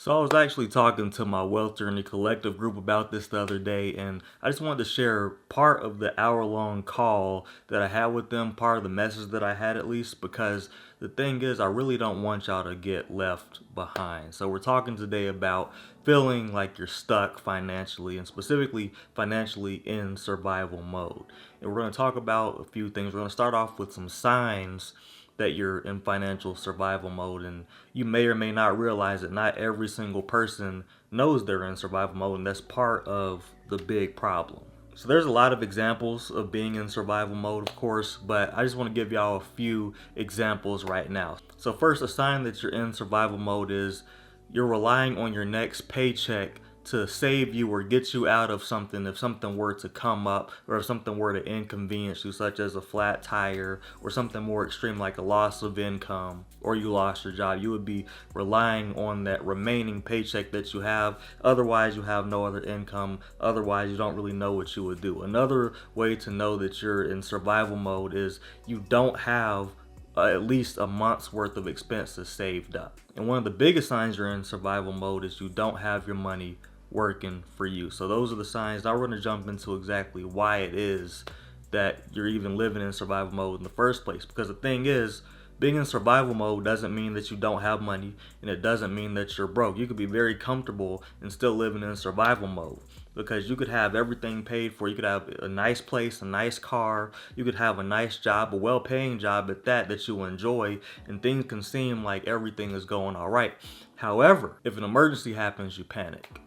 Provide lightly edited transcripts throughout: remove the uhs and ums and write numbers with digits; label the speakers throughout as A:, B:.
A: So I was actually talking to my Wealth Journey Collective group about this the other day, and I just wanted to share part of the hour-long call that I had with them, part of the message that I had at least, because the thing is, I really don't want y'all to get left behind. So we're talking today about feeling like you're stuck financially, and specifically financially in survival mode. And we're going to talk about a few things. We're going to start off with some signs that you're in financial survival mode, and you may or may not realize that not every single person knows they're in survival mode, and that's part of the big problem. So there's a lot of examples of being in survival mode, of course, but I just want to give y'all a few examples right now. So first, a sign that you're in survival mode is you're relying on your next paycheck to save you or get you out of something if something were to come up, or if something were to inconvenience you, such as a flat tire or something more extreme like a loss of income, or you lost your job. You would be relying on that remaining paycheck that you have. Otherwise, you have no other income. Otherwise, you don't really know what you would do. Another way to know that you're in survival mode is you don't have at least a month's worth of expenses saved up. And one of the biggest signs you're in survival mode is you don't have your money working for you. So those are the signs. Now we're going to jump into exactly why it is that you're even living in survival mode in the first place. Because the thing is, being in survival mode doesn't mean that you don't have money, and it doesn't mean that you're broke. You could be very comfortable and still living in survival mode, because you could have everything paid for. You could have a nice place, a nice car. You could have a nice job, a well-paying job at that you enjoy, and things can seem like everything is going all right. However, if an emergency happens, you panic.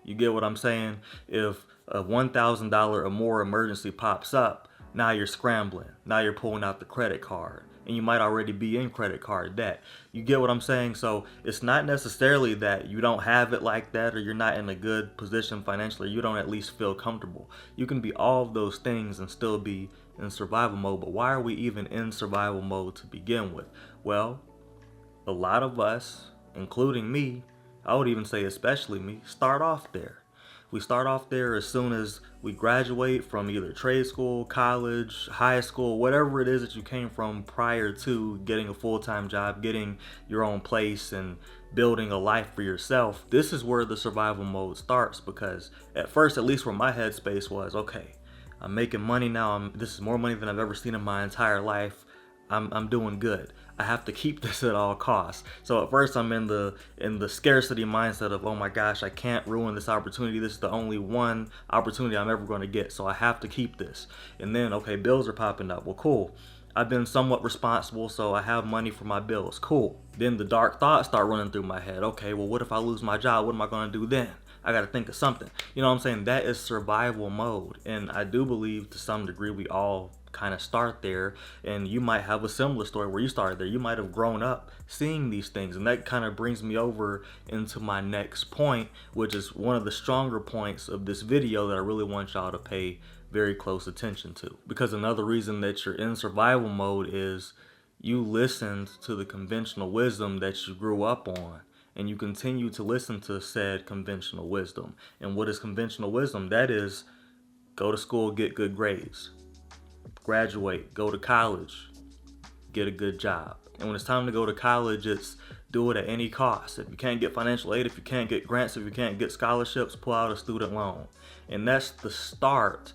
A: You get what I'm saying? If a $1,000 or more emergency pops up, now you're scrambling. Now you're pulling out the credit card, and you might already be in credit card debt. You get what I'm saying? So it's not necessarily that you don't have it like that, or you're not in a good position financially, or you don't at least feel comfortable. You can be all of those things and still be in survival mode. But why are we even in survival mode to begin with? Well, a lot of us, including me, I would even say especially me, start off there. We start off there as soon as we graduate from either trade school, college, high school, whatever it is that you came from prior to getting a full-time job, getting your own place, and building a life for yourself. This is where the survival mode starts, because at first, at least where my headspace was, okay, I'm making money now. This is more money than I've ever seen in my entire life. I'm doing good. I have to keep this at all costs. So at first I'm in the scarcity mindset of, oh my gosh, I can't ruin this opportunity. This is the only one opportunity I'm ever going to get, so I have to keep this. And then, okay, bills are popping up. Well, cool. I've been somewhat responsible, so I have money for my bills. Cool. Then the dark thoughts start running through my head. Okay, well, what if I lose my job? What am I going to do then? I got to think of something. You know what I'm saying? That is survival mode. And I do believe to some degree we all kind of start there, and you might have a similar story where you started there. You might have grown up seeing these things, and that kind of brings me over into my next point, which is one of the stronger points of this video that I really want y'all to pay very close attention to. Because another reason that you're in survival mode is you listened to the conventional wisdom that you grew up on, and you continue to listen to said conventional wisdom. And what is conventional wisdom? That is, go to school, get good grades, graduate, go to college, get a good job. And when it's time to go to college, it's do it at any cost. If you can't get financial aid, if you can't get grants, if you can't get scholarships, pull out a student loan. And that's the start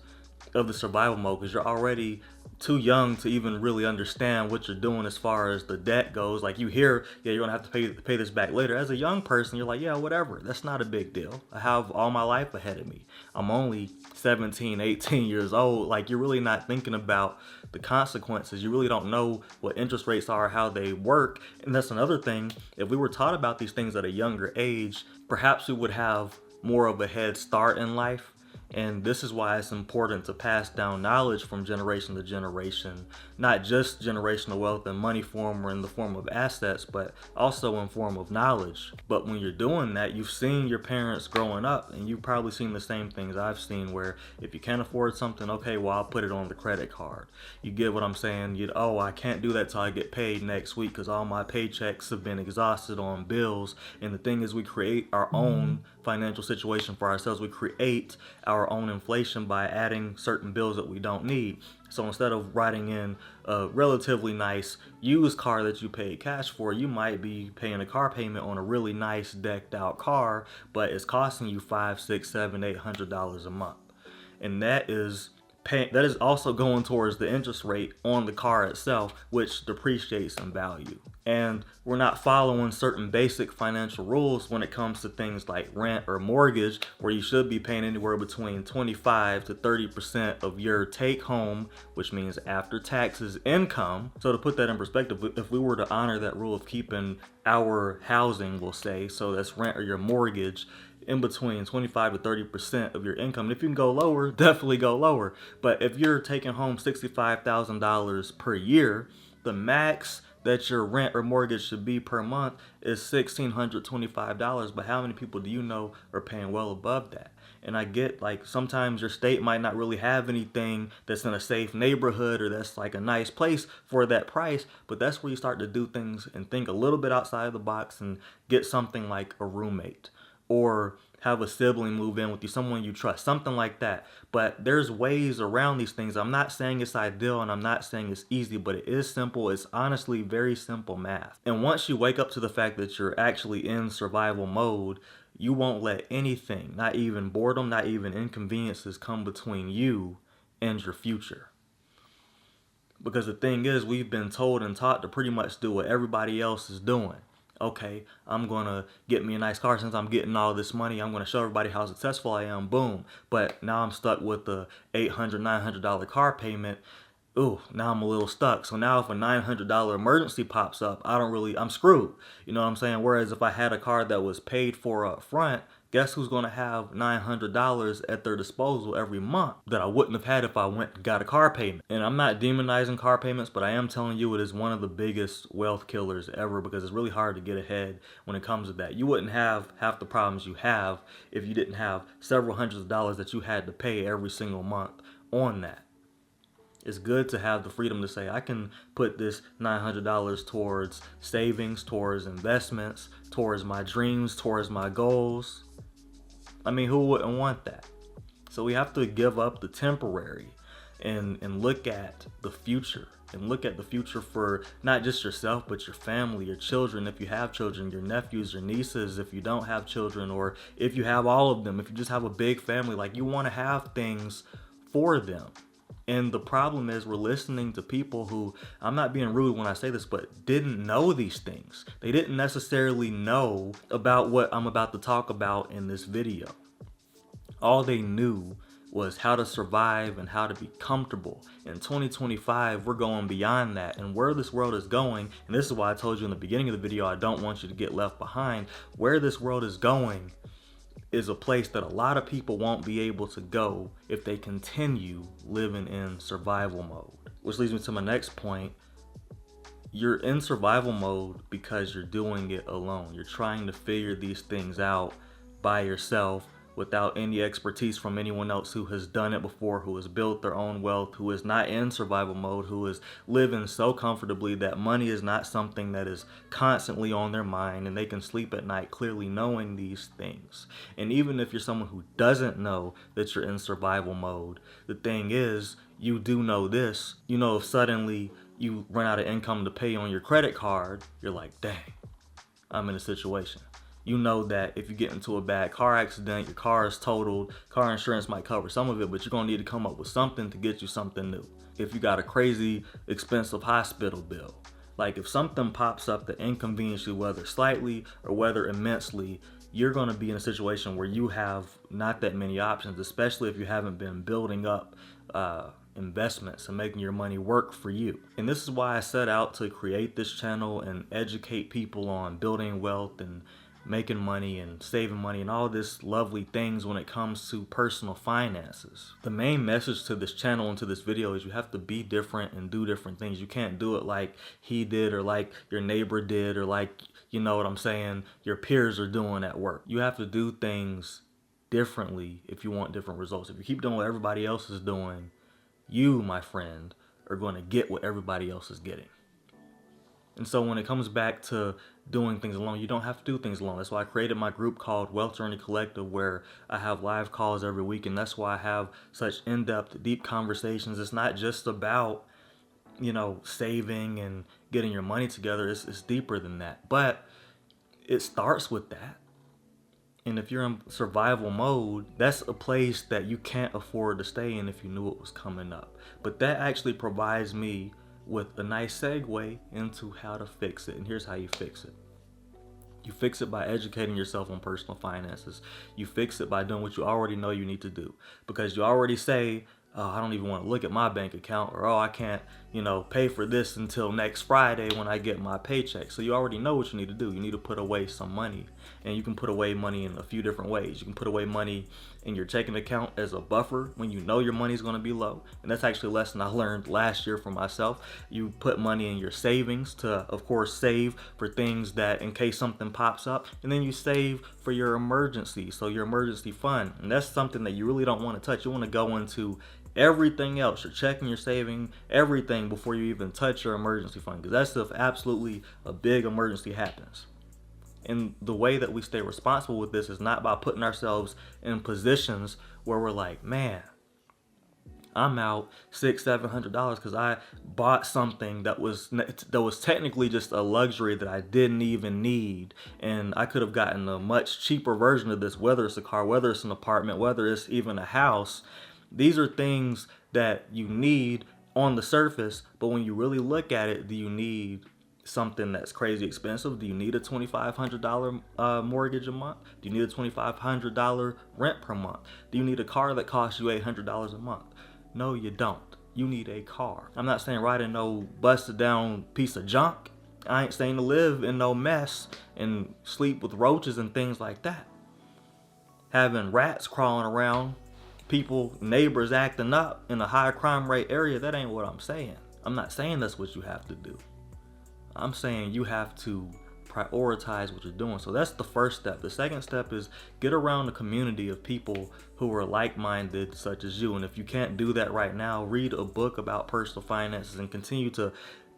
A: of the survival mode, because you're already too young to even really understand what you're doing as far as the debt goes. Like, you hear, yeah, you're gonna have to pay this back later. As a young person, you're like, yeah, whatever, that's not a big deal. I have all my life ahead of me. I'm only 17, 18 years old. Like, you're really not thinking about the consequences. You really don't know what interest rates are, how they work. And that's another thing. If we were taught about these things at a younger age, perhaps we would have more of a head start in life. And this is why it's important to pass down knowledge from generation to generation, not just generational wealth in money form or in the form of assets, but also in form of knowledge. But when you're doing that, you've seen your parents growing up, and you've probably seen the same things I've seen, where if you can't afford something, okay, well, I'll put it on the credit card. You get what I'm saying? Oh, I can't do that till I get paid next week, because all my paychecks have been exhausted on bills. And the thing is, we create our own financial situation for ourselves. We create our our own inflation by adding certain bills that we don't need. So instead of riding in a relatively nice used car that you paid cash for, you might be paying a car payment on a really nice decked out car, but it's costing you $5, $6, $7, $800 a month. And that is also going towards the interest rate on the car itself, which depreciates in value. And we're not following certain basic financial rules when it comes to things like rent or mortgage, where you should be paying anywhere between 25 to 30% of your take home, which means after taxes income. So to put that in perspective, if we were to honor that rule of keeping our housing, we'll say, so that's rent or your mortgage, in between 25 to 30% of your income. And if you can go lower, definitely go lower. But if you're taking home $65,000 per year, the max that your rent or mortgage should be per month is $1,625. But how many people do you know are paying well above that? And I get, like, sometimes your state might not really have anything that's in a safe neighborhood or that's like a nice place for that price, but that's where you start to do things and think a little bit outside of the box and get something like a roommate, or have a sibling move in with you, someone you trust, something like that. But there's ways around these things. I'm not saying it's ideal and I'm not saying it's easy, but it is simple. It's honestly very simple math. And once you wake up to the fact that you're actually in survival mode, you won't let anything, not even boredom, not even inconveniences, come between you and your future. Because the thing is, we've been told and taught to pretty much do what everybody else is doing. Okay, I'm going to get me a nice car since I'm getting all this money. I'm going to show everybody how successful I am. Boom. But now I'm stuck with the $800, $900 car payment. Ooh, now I'm a little stuck. So now if a $900 emergency pops up, I'm screwed. You know what I'm saying? Whereas if I had a car that was paid for up front, guess who's going to have $900 at their disposal every month that I wouldn't have had if I went and got a car payment? And I'm not demonizing car payments, but I am telling you it is one of the biggest wealth killers ever, because it's really hard to get ahead when it comes to that. You wouldn't have half the problems you have if you didn't have several hundreds of dollars that you had to pay every single month on that. It's good to have the freedom to say, I can put this $900 towards savings, towards investments, towards my dreams, towards my goals. I mean, who wouldn't want that? So we have to give up the temporary and look at the future. And look at the future for not just yourself, but your family, your children, if you have children, your nephews, your nieces, if you don't have children, or if you have all of them, if you just have a big family, like, you want to have things for them. And the problem is, we're listening to people who, I'm not being rude when I say this, but didn't know these things. They didn't necessarily know about what I'm about to talk about in this video. All they knew was how to survive and how to be comfortable. In 2025, we're going beyond that. And where this world is going, and this is why I told you in the beginning of the video, I don't want you to get left behind. Where this world is going is a place that a lot of people won't be able to go if they continue living in survival mode. Which leads me to my next point. You're in survival mode because you're doing it alone. You're trying to figure these things out by yourself without any expertise from anyone else who has done it before, who has built their own wealth, who is not in survival mode, who is living so comfortably that money is not something that is constantly on their mind, and they can sleep at night clearly knowing these things. And even if you're someone who doesn't know that you're in survival mode, the thing is, you do know this. You know, if suddenly you run out of income to pay on your credit card, you're like, dang, I'm in a situation. You know that if you get into a bad car accident, your car is totaled, car insurance might cover some of it, but you're going to need to come up with something to get you something new. If you got a crazy expensive hospital bill, like if something pops up that inconveniences you, whether slightly or whether immensely, you're going to be in a situation where you have not that many options, especially if you haven't been building up investments and making your money work for you. And this is why I set out to create this channel and educate people on building wealth and making money and saving money and all this lovely things when it comes to personal finances. The main message to this channel and to this video is you have to be different and do different things. You can't do it like he did or like your neighbor did or like, you know what I'm saying, your peers are doing at work. You have to do things differently if you want different results. If you keep doing what everybody else is doing, you, my friend, are going to get what everybody else is getting. And so when it comes back to doing things alone, you don't have to do things alone. That's why I created my group called Wealth Journey Collective, where I have live calls every week. And that's why I have such in-depth, deep conversations. It's not just about, saving and getting your money together. It's deeper than that. But it starts with that. And if you're in survival mode, that's a place that you can't afford to stay in if you knew it was coming up. But that actually provides me with a nice segue into how to fix it. And here's how you fix it. You fix it by educating yourself on personal finances. You fix it by doing what you already know you need to do. Because you already say, oh, I don't even want to look at my bank account, or oh, I can't, pay for this until next Friday when I get my paycheck. So you already know what you need to do. You need to put away some money. And you can put away money in a few different ways. You can put away money in your checking account as a buffer when you know your money's going to be low. And that's actually a lesson I learned last year for myself. You put money in your savings to, of course, save for things that in case something pops up. And then you save for your emergency, so your emergency fund. And that's something that you really don't want to touch. You want to go into everything else, you're checking, you're saving, everything before you even touch your emergency fund, because that's if absolutely a big emergency happens. And the way that we stay responsible with this is not by putting ourselves in positions where we're like, man, I'm out $600-700 because I bought something that was technically just a luxury that I didn't even need, and I could have gotten a much cheaper version of this, whether it's a car, whether it's an apartment, whether it's even a house. These are things that you need on the surface, but when you really look at it, do you need something that's crazy expensive? Do you need a $2,500 mortgage a month? Do you need a $2,500 rent per month? Do you need a car that costs you $800 a month? No, you don't. You need a car. I'm not saying ride in no busted down piece of junk. I ain't saying to live in no mess and sleep with roaches and things like that. Having rats crawling around, people, neighbors acting up in a high crime rate area, that ain't what I'm saying. I'm not saying that's what you have to do. I'm saying you have to prioritize what you're doing. So that's the first step. The second step is get around a community of people who are like-minded, such as you. And if you can't do that right now, read a book about personal finances and continue to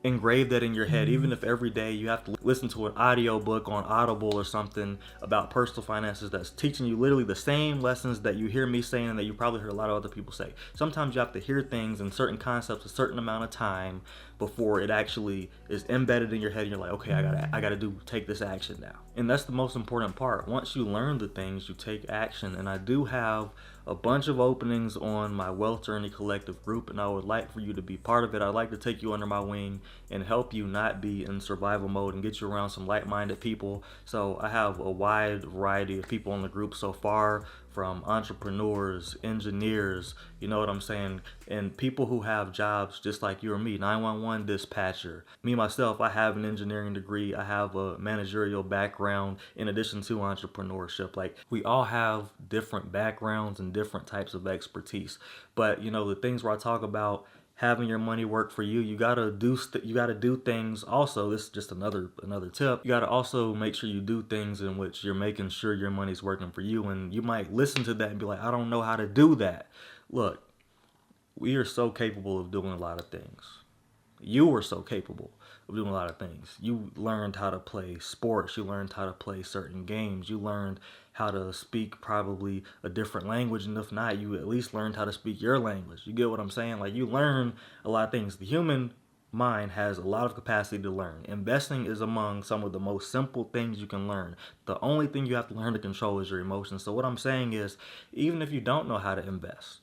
A: engrave that in your head. Even if every day you have to listen to an audio book on Audible or something about personal finances that's teaching you literally the same lessons that you hear me saying and that you probably heard a lot of other people say. Sometimes you have to hear things and certain concepts a certain amount of time before it actually is embedded in your head and you're like, okay, I gotta take this action now. And that's the most important part. Once you learn the things, you take action. And I do have a bunch of openings on my Wealth Journey Collective group, and I would like for you to be part of it. I'd like to take you under my wing and help you not be in survival mode and get you around some like-minded people. So I have a wide variety of people in the group so far, from entrepreneurs, engineers, you know what I'm saying, and people who have jobs just like you or me, 911 dispatcher. Me, myself, I have an engineering degree. I have a managerial background in addition to entrepreneurship. Like, we all have different backgrounds and different types of expertise. But, the things where I talk about having your money work for you, you gotta do things. Also, this is just another tip. You gotta also make sure you do things in which you're making sure your money's working for you. And you might listen to that and be like, I don't know how to do that. Look, we are so capable of doing a lot of things. You were so capable of doing a lot of things. You learned how to play sports. You learned how to play certain games. You learned how to speak probably a different language. And if not, you at least learned how to speak your language. You get what I'm saying? Like, you learn a lot of things. The human mind has a lot of capacity to learn. Investing is among some of the most simple things you can learn. The only thing you have to learn to control is your emotions. So what I'm saying is, even if you don't know how to invest,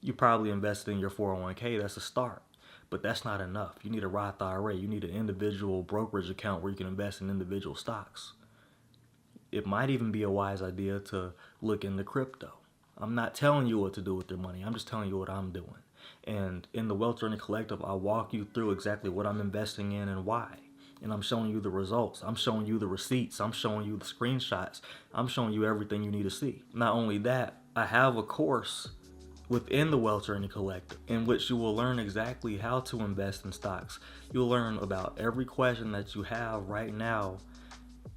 A: you probably invested in your 401k. That's a start. But that's not enough. You need a Roth IRA. You need an individual brokerage account where you can invest in individual stocks. It might even be a wise idea to look into crypto. I'm not telling you what to do with your money. I'm just telling you what I'm doing. And in the Wealth Journey Collective, I walk you through exactly what I'm investing in and why. And I'm showing you the results. I'm showing you the receipts. I'm showing you the screenshots. I'm showing you everything you need to see. Not only that, I have a course within the Wealth Journey Collective in which you will learn exactly how to invest in stocks. You'll learn about every question that you have right now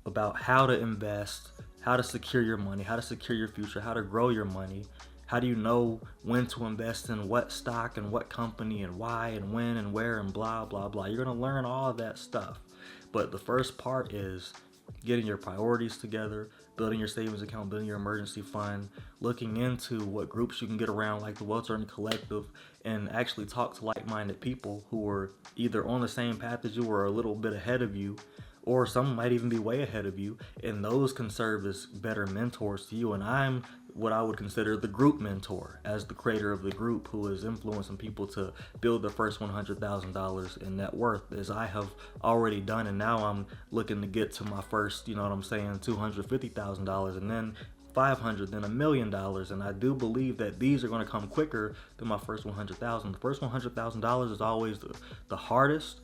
A: about how to invest, how to secure your money, how to secure your future, how to grow your money, How do you know when to invest in what stock and what company and why and when and where and blah, blah, blah. You're going to learn all of that stuff. But the first part is getting your priorities together, building your savings account, building your emergency fund, looking into what groups you can get around like the Wealth Journey Collective, and actually talk to like-minded people who are either on the same path as you or a little bit ahead of you, or some might even be way ahead of you, and those can serve as better mentors to you. And I'm what I would consider the group mentor, as the creator of the group who is influencing people to build their first $100,000 in net worth, as I have already done. And now I'm looking to get to my first, you know what I'm saying, $250,000, and then 500, then $1 million. And I do believe that these are going to come quicker than my first 100,000. The first $100,000 is always the hardest,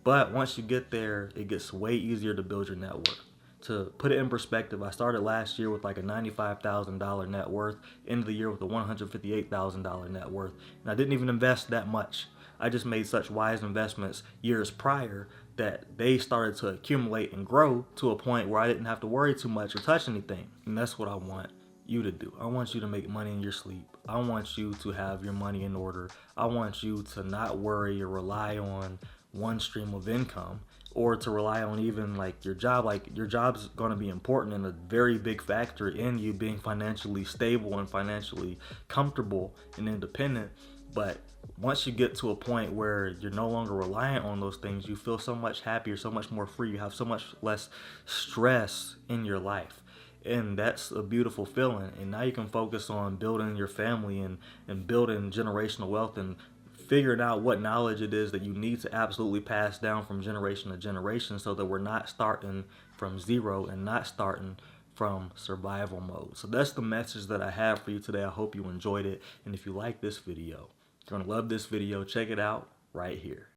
A: but once you get there, it gets way easier to build your net worth. To put it in perspective, I started last year with like a $95,000 net worth, end of the year with a $158,000 net worth, and I didn't even invest that much. I just made such wise investments years prior that they started to accumulate and grow to a point where I didn't have to worry too much or touch anything. And that's what I want you to do. I want you to make money in your sleep. I want you to have your money in order. I want you to not worry or rely on one stream of income, or to rely on even like your job. Like, your job's going to be important and a very big factor in you being financially stable and financially comfortable and independent. But once you get to a point where you're no longer reliant on those things, you feel so much happier, so much more free. You have so much less stress in your life. And that's a beautiful feeling. And now you can focus on building your family and building generational wealth, and figuring out what knowledge it is that you need to absolutely pass down from generation to generation, so that we're not starting from zero and not starting from survival mode. So that's the message that I have for you today. I hope you enjoyed it. And if you like this video, you're going to love this video. Check it out right here.